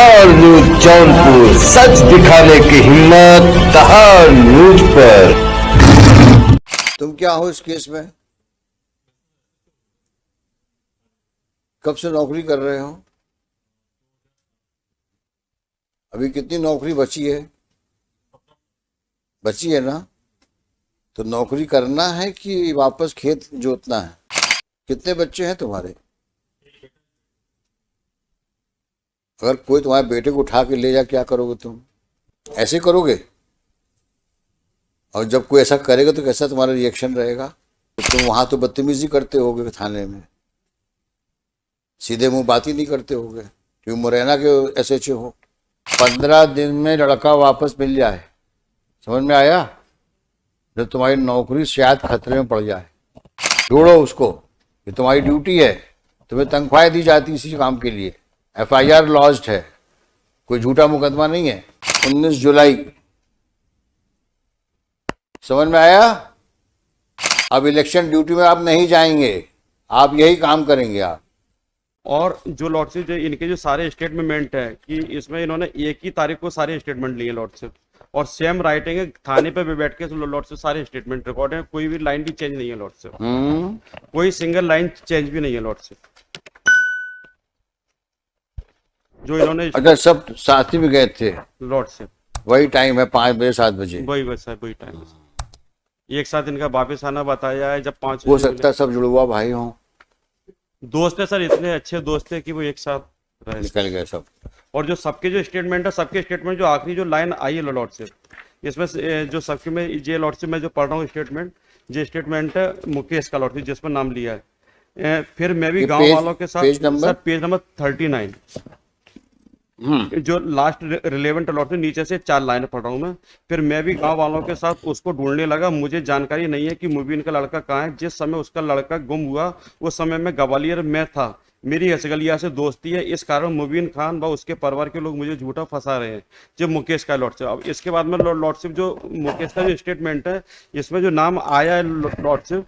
दहाड़ न्यूज जौनपुर, सच दिखाने की हिम्मत दहाड़ न्यूज पर। तुम क्या हो इस केस में? कब से नौकरी कर रहे हो? अभी कितनी नौकरी बची है? बची है ना? तो नौकरी करना है कि वापस खेत जोतना है? कितने बच्चे हैं तुम्हारे? अगर कोई तुम्हारे बेटे को उठा के ले जा, क्या करोगे तुम? ऐसे करोगे? और जब कोई ऐसा करेगा तो कैसा तुम्हारा रिएक्शन रहेगा? तो तुम वहां तो बदतमीजी करते होगे थाने में, सीधे मुंह बात ही नहीं करते होगे क्योंकि मुरैना के एसएचओ हो। 15 दिन में लड़का वापस मिल जाए, समझ में आया? जब तुम्हारी नौकरी शायद खतरे में पड़ जाए, ढूंढो उसको। ये तुम्हारी ड्यूटी है, तुम्हें तनख्वाह दी जाती इसी काम के लिए। एफआईआर लॉज्ड है, कोई झूठा मुकदमा नहीं है। 19 जुलाई, समझ में आया? अब इलेक्शन ड्यूटी में आप नहीं जाएंगे, आप यही काम करेंगे आप। और जो लॉर्डशिप जो इनके जो सारे स्टेटमेंट है कि इसमें इन्होंने एक ही तारीख को सारे स्टेटमेंट लिए लॉर्डशिप, और सेम राइटिंग है, थाने पे भी बैठ के लॉर्डशिप सारे स्टेटमेंट रिकॉर्ड है, कोई भी लाइन भी चेंज नहीं है लॉर्डशिप, कोई सिंगल लाइन चेंज भी नहीं है लॉर्डशिप जो इन्होंने। अच्छा, सब साथ ही में गए थे लॉर्डशिप? वही टाइम है, 5 बजे 7 बजे, वही बस है, वही टाइम है। एक साथ इनका वापिस आना बताया है जब 5 हो सकता है सब जुड़वा भाई हों, दोस्त है सर, इतने अच्छे दोस्त है कि वो एक साथ रहे। निकल गए सब। और जो सबके जो स्टेटमेंट है, सबके स्टेटमेंट जो आखिरी जो लाइन आई है लॉर्डशिप, इसमें जो सबके में ये लॉर्डशिप में जो पढ़ रहा हूँ स्टेटमेंट, ये स्टेटमेंट है मुकेश का लॉर्डशिप जिसमें नाम लिया है। फिर मैं भी गांव वालों के साथ पेज नंबर 39 जो लास्ट रिलेवेंट लॉर्डशिप नीचे से 4 लाइन पढ़ रहा हूँ मैं। फिर मैं भी गांव वालों के साथ उसको ढूंढने लगा, मुझे जानकारी नहीं है कि मुबीन का लड़का कहाँ है। जिस समय उसका लड़का गुम हुआ उस समय मैं ग्वालियर में था, मेरी असगलिया से दोस्ती है, इस कारण मुबीन खान व उसके परिवार के लोग मुझे झूठा फंसा रहे हैं। जो मुकेश का लॉर्डशिप, अब इसके बाद में लॉर्डशिप जो मुकेश का जो स्टेटमेंट है, इसमें जो नाम आया है लॉर्डशिप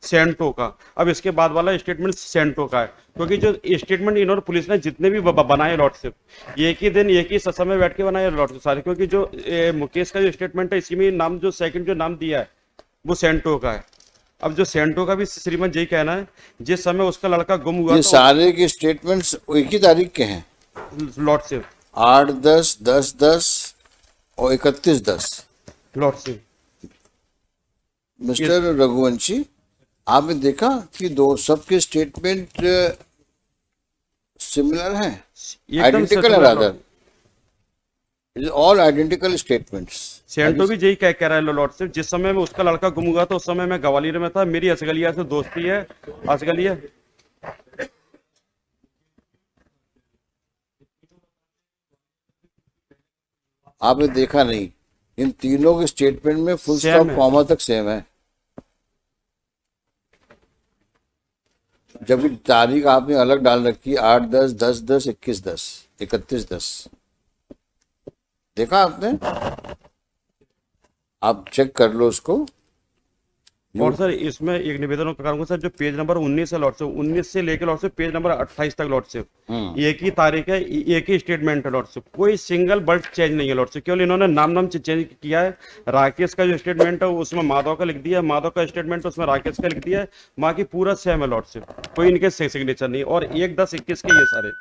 सेंटो का। अब इसके बाद वाला स्टेटमेंट सेंटो का है, क्योंकि जो स्टेटमेंट इन्होंने पुलिस ने जितने भी बनाए लॉर्डशिप, एक ही दिन एक ही समय बैठ के बनाए लॉर्डशिप सारे, क्योंकि जो मुकेश का जो स्टेटमेंट है इसी में नाम जो सेकंड जो नाम दिया है वो सेंटो का है। अब जो सेंटो का भी श्रीमंत यही कहना है, जिस समय उसका लड़का गुम हुआ, ये सारे के स्टेटमेंट्स एक ही तारीख के हैं लॉर्डशिप, 8/10, 10/10 और 31/10। लॉर्डशिप मिस्टर रघुवंशी, आपने देखा कि दो सबके स्टेटमेंट सिमिलर हैं, आइडेंटिकल है, रादर ऑल आइडेंटिकल स्टेटमेंट्स। सेंटो भी यही कह रहा है लॉर्डशिप, जिस समय में उसका लड़का गुम हुआ था उस समय मैं ग्वालियर में था, मेरी असगलिया से दोस्ती है। असगलिया आपने देखा नहीं, इन तीनों के स्टेटमेंट में फुल स्टॉप कॉमा तक सेम है, जबकि तारीख आपने अलग डाल रखी, 8/10, 10/10, 21/10, 31/10। देखा आपने? आप चेक कर लो उसको। और सर इसमें एक निवेदन करूंगा सर, जो पेज नंबर 19 है लॉर्डशिप, 19 से लेकर लॉर्डशिप पेज नंबर 28 तक लॉर्डशिप एक ही तारीख है, एक ही स्टेटमेंट है लॉर्डशिप, कोई सिंगल वर्ड चेंज नहीं है लॉर्डशिप, केवल इन्होंने नाम चेंज किया है। राकेश का जो स्टेटमेंट है उसमें माधव का लिख दिया है, माधव का स्टेटमेंट उसमें राकेश का लिख दिया है, बाकी पूरा सेम है लॉर्डशिप, कोई इनके सिग्नेचर नहीं। और 1/10/21 के ये सारे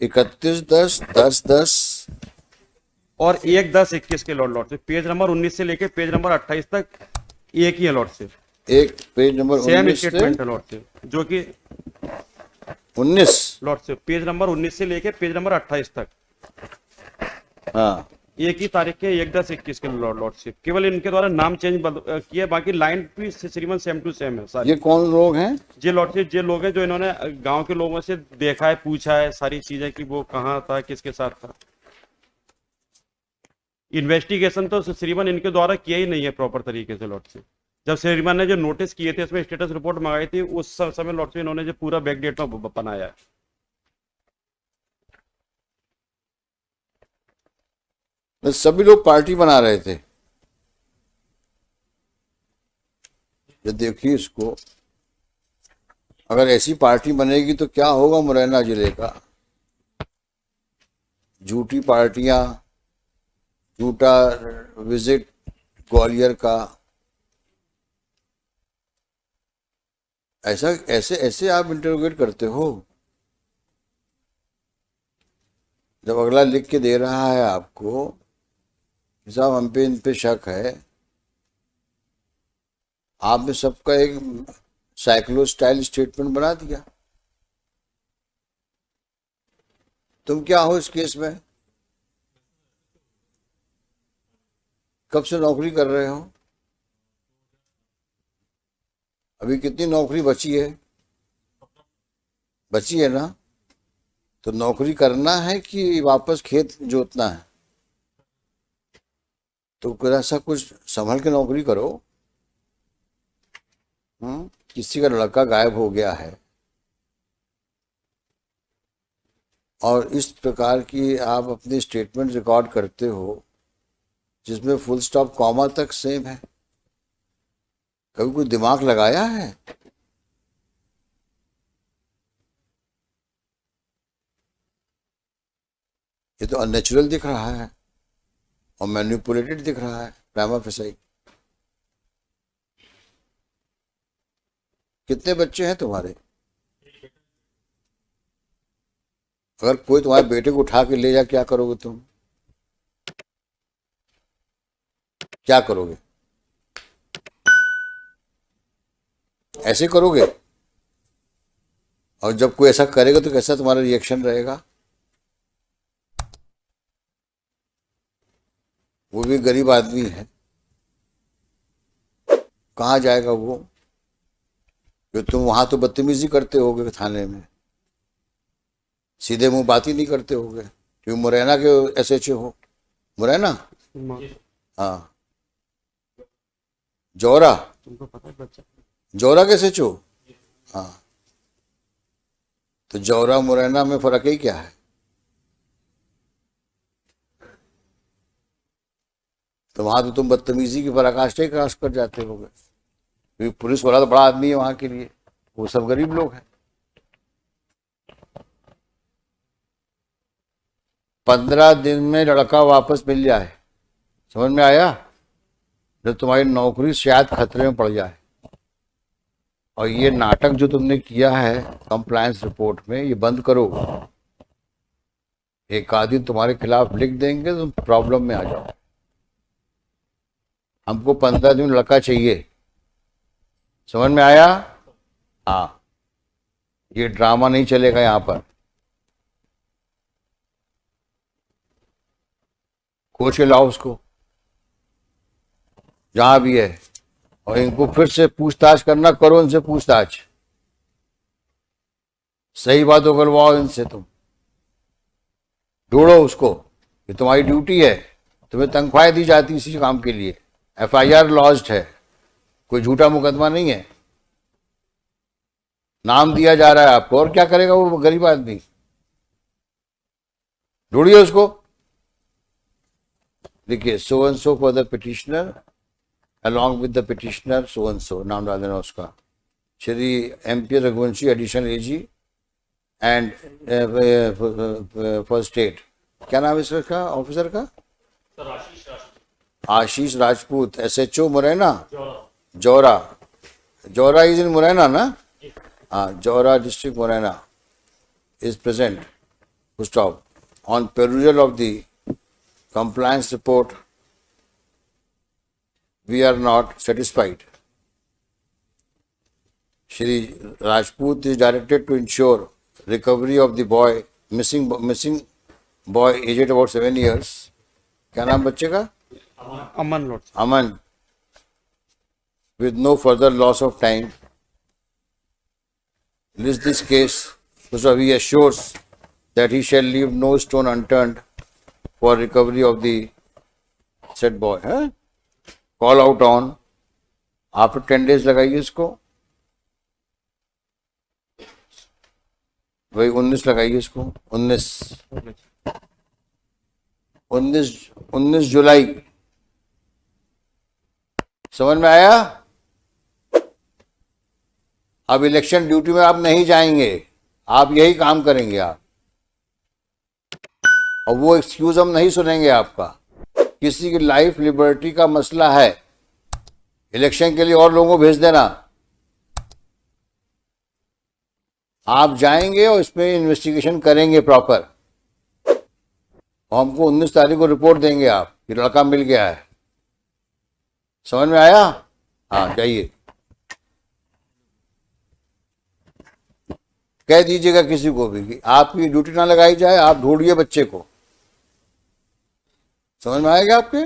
31/10, 10/10 और 1/10/21 के लॉर्डशिप, पेज नंबर 19 से लेकर पेज नंबर 28 तक एक ही है लॉर्डशिप, एक पेज नंबर सेम 19 स्टेटमेंट है लॉर्डशिप, जो कि 19 लॉर्डशिप पेज नंबर 19 से लेके पेज नंबर 28 तक हाँ एक ही तारीख के 1/10/21 के लॉर्डशिप, केवल इनके द्वारा नाम चेंज किया, बाकी लाइन भी श्रीमंत सेम टू सेम है सारी। ये कौन लोग हैं? ये लॉर्डशिप ये लोग हैं जो इन्होंने गांव के लोगों से देखा है, पूछा है सारी चीजें कि वो कहाँ था, किसके साथ था। इन्वेस्टिगेशन तो श्रीमान इनके द्वारा किया ही नहीं है प्रॉपर तरीके से लॉर्डशिप। जब श्रीमान ने जो नोटिस किए थे इसमें स्टेटस रिपोर्ट मंगाई थी, उस समय लॉर्डशिप इन्होंने जो पूरा बैकडेट में बनाया है। तो सभी लोग पार्टी बना रहे थे। ये देखिए इसको, अगर ऐसी पार्टी बनेगी तो क्या होगा मुरैना जिले का। झूठी पार्टियां, झूठा विजिट ग्वालियर का, ऐसा ऐसे ऐसे आप इंटरोगेट करते हो। जब अगला लिख के दे रहा है आपको कि साहब हम पे इन पे शक है, आपने सबका एक साइक्लो स्टाइल स्टेटमेंट बना दिया। तुम क्या हो इस केस में? कब से नौकरी कर रहे हो? अभी कितनी नौकरी बची है? बची है ना? तो नौकरी करना है कि वापस खेत जोतना है? तो जरा सा कुछ संभल के नौकरी करो। किसी का लड़का गायब हो गया है और इस प्रकार की आप अपनी स्टेटमेंट रिकॉर्ड करते हो जिसमें फुल स्टॉप कॉमा तक सेम है। कभी कोई दिमाग लगाया है? ये तो अननेचुरल दिख रहा है और मैनिपुलेटेड दिख रहा है प्राइमा फेसाई। कितने बच्चे हैं तुम्हारे? अगर कोई तुम्हारे बेटे को उठा के ले जा, क्या करोगे तुम? क्या करोगे? ऐसे करोगे? और जब कोई ऐसा करेगा तो कैसा तुम्हारा रिएक्शन रहेगा? वो भी गरीब आदमी है, कहाँ जाएगा वो? कि तुम वहां तो बदतमीजी करते होगे थाने में, सीधे मुंह बात ही नहीं करते होगे, क्योंकि मुरैना के एसएचओ हो। मुरैना? हाँ। जौरा? तुमको पता है बच्चा जौरा के एसएचओ? हाँ। तो जौरा मुरैना में फर्क ही क्या है? तो वहां तो तुम बदतमीजी की पराकाष्ठा ही क्रॉस कर जाते होगे, क्योंकि पुलिस वाला तो बड़ा आदमी है वहां के लिए, वो सब गरीब लोग हैं। 15 दिन में लड़का वापस मिल जाए, समझ में आया? जब तुम्हारी नौकरी शायद खतरे में पड़ जाए। और ये नाटक जो तुमने किया है कंप्लायंस रिपोर्ट में, ये बंद करो। एक आदमी तुम्हारे खिलाफ लिख देंगे तो तुम प्रॉब्लम में आ जाओ। हमको 15 दिन लड़का चाहिए, समझ में आया? हाँ, ये ड्रामा नहीं चलेगा यहाँ पर। खोज के लाओ उसको जहां भी है, और इनको फिर से पूछताछ करना, करो इनसे पूछताछ, सही बात हो करवाओ इनसे। तुम ढूंढो उसको, ये तुम्हारी ड्यूटी है, तुम्हें तनख्वाह दी जाती इसी काम के लिए। एफआईआर लॉज्ड है, कोई झूठा मुकदमा नहीं है, नाम दिया जा रहा है आपको, और क्या करेगा वो गरीब आदमी? ढूंढिए उसको, देखिए so and so for the petitioner along with the petitioner so and so, नाम डाल देना उसका, Shri MP Raghuvanshi additional AG and for state. क्या नाम है इसका ऑफिसर का? Ashish Rajput, SHO Morena, Joura. Joura is in Morena ना? हाँ, Joura district Morena is present, full stop, on perusal of the compliance report we are not satisfied. Shri Rajput is directed to ensure recovery of the boy, missing boy aged about 7 years. क्या नाम बच्चे का? Aman lord. Aman, with no further loss of time, list this case so he assures that he shall leave no stone unturned for recovery of the said boy. Call out on, after 10 days लगाइए इसको, वही 19 लगाइए इसको, 19 जुलाई। समझ में आया? अब election duty में आप नहीं जाएंगे, आप यही काम करेंगे। आप और वो एक्सक्यूज हम नहीं सुनेंगे आपका। किसी की लाइफ लिबर्टी का मसला है, इलेक्शन के लिए और लोगों को भेज देना। आप जाएंगे और इसमें इन्वेस्टिगेशन करेंगे प्रॉपर, और हमको 19 तारीख को रिपोर्ट देंगे आप कि लड़का मिल गया है। समझ में आया? हाँ, जाइए, कह दीजिएगा किसी को भी कि आपकी ड्यूटी ना लगाई जाए, आप ढूंढिए बच्चे को। समझ में आएगा आपके?